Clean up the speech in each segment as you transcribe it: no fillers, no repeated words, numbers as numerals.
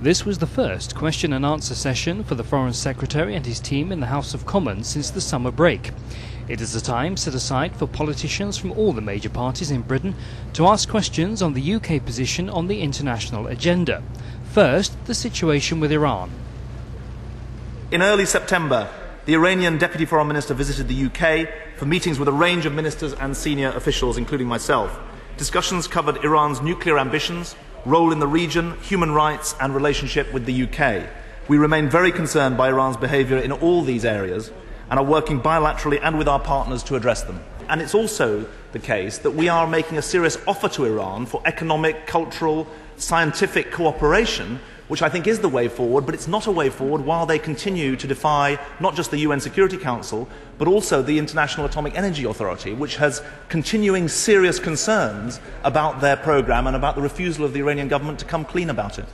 This was the first question and answer session for the Foreign Secretary and his team in the House of Commons since the summer break. It is a time set aside for politicians from all the major parties in Britain to ask questions on the UK position on the international agenda. First, the situation with Iran. In early September, the Iranian Deputy Foreign Minister visited the UK for meetings with a range of ministers and senior officials, including myself. Discussions covered Iran's nuclear ambitions, role in the region, human rights and relationship with the UK. We remain very concerned by Iran's behaviour in all these areas and are working bilaterally and with our partners to address them. And it's also the case that we are making a serious offer to Iran for economic, cultural, scientific cooperation, which I think is the way forward, but it's not a way forward while they continue to defy not just the UN Security Council, but also the International Atomic Energy Authority, which has continuing serious concerns about their programme and about the refusal of the Iranian government to come clean about it.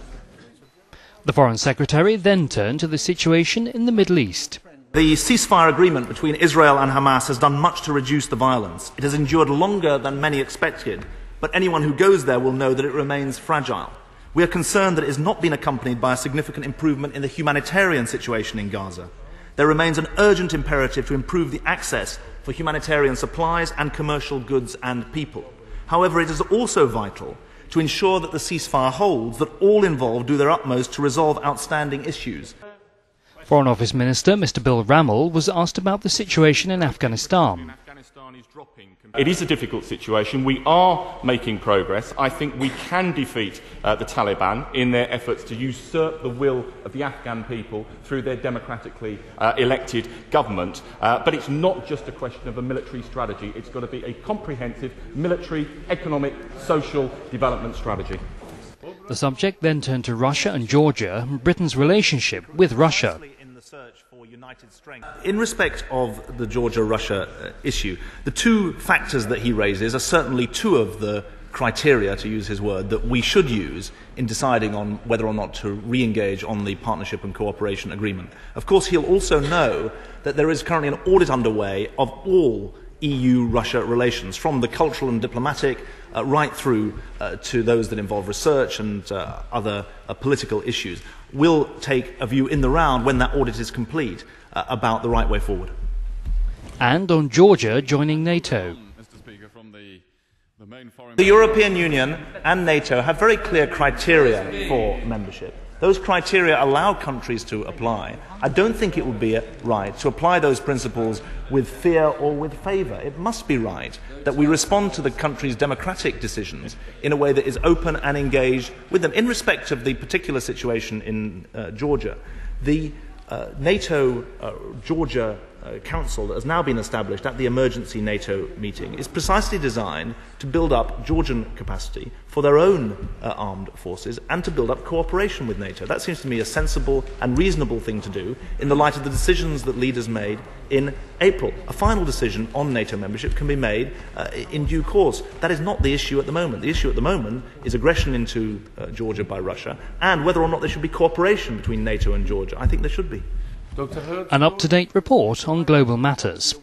The Foreign Secretary then turned to the situation in the Middle East. The ceasefire agreement between Israel and Hamas has done much to reduce the violence. It has endured longer than many expected, but anyone who goes there will know that it remains fragile. We are concerned that it has not been accompanied by a significant improvement in the humanitarian situation in Gaza. There remains an urgent imperative to improve the access for humanitarian supplies and commercial goods and people. However, it is also vital to ensure that the ceasefire holds, that all involved do their utmost to resolve outstanding issues. Foreign Office Minister Mr. Bill Rammell was asked about the situation in Afghanistan. It is a difficult situation. We are making progress. I think we can defeat the Taliban in their efforts to usurp the will of the Afghan people through their democratically elected government. But it's not just a question of a military strategy. It's got to be a comprehensive military, economic, social development strategy. The subject then turned to Russia and Georgia and Britain's relationship with Russia. In respect of the Georgia-Russia issue, the two factors that he raises are certainly two of the criteria, to use his word, that we should use in deciding on whether or not to re-engage on the partnership and cooperation agreement. Of course, he'll also know that there is currently an audit underway of all EU-Russia relations, from the cultural and diplomatic right through to those that involve research and other political issues. We'll take a view in the round when that audit is complete about the right way forward. And on Georgia joining NATO. The European Union and NATO have very clear criteria for membership. Those criteria allow countries to apply. I don't think it would be right to apply those principles with fear or with favour. It must be right that we respond to the country's democratic decisions in a way that is open and engaged with them. In respect of the particular situation in Georgia, the NATO-Georgia Council that has now been established at the emergency NATO meeting is precisely designed to build up Georgian capacity for their own armed forces and to build up cooperation with NATO. That seems to me a sensible and reasonable thing to do in the light of the decisions that leaders made in April. A final decision on NATO membership can be made in due course. That is not the issue at the moment. The issue at the moment is aggression into Georgia by Russia and whether or not there should be cooperation between NATO and Georgia. I think there should be. An up-to-date report on global matters.